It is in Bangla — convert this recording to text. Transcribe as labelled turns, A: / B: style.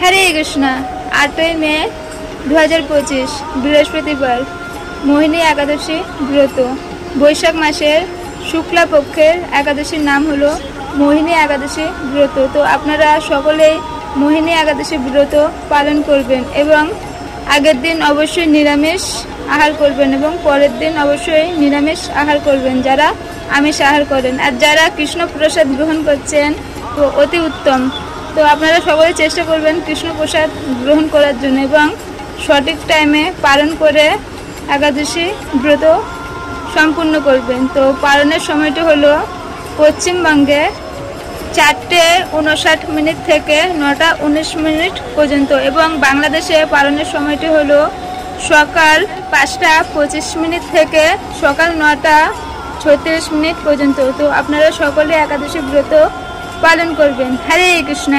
A: হরে কৃষ্ণ। 8ই মে 2025 বৃহস্পতিবার, মোহিনী একাদশী ব্রত। বৈশাখ মাসের শুক্লা পক্ষের একাদশীর নাম হলো মোহিনী একাদশী ব্রত। তো আপনারা সকলেই মোহিনী একাদশী ব্রত পালন করবেন এবং আগের দিন অবশ্যই নিরামিষ আহার করবেন এবং পরের দিন অবশ্যই নিরামিষ আহার করবেন যারা আমিষ আহার করেন। আর যারা কৃষ্ণ প্রসাদ গ্রহণ করছেন তো অতি উত্তম। তো আপনারা সকলে চেষ্টা করবেন কৃষ্ণ প্রসাদ গ্রহণ করার জন্য এবং সঠিক টাইমে পালন করে একাদশী ব্রত সম্পূর্ণ করবেন। তো পালনের সময়টি হলো পশ্চিমবঙ্গে 4:59 থেকে 9:19 পর্যন্ত এবং বাংলাদেশে পালনের সময়টি হলো সকাল 5:25 থেকে সকাল 9:36 পর্যন্ত। তো আপনারা সকলে একাদশী ব্রত পালন করবেন। হরে কৃষ্ণ।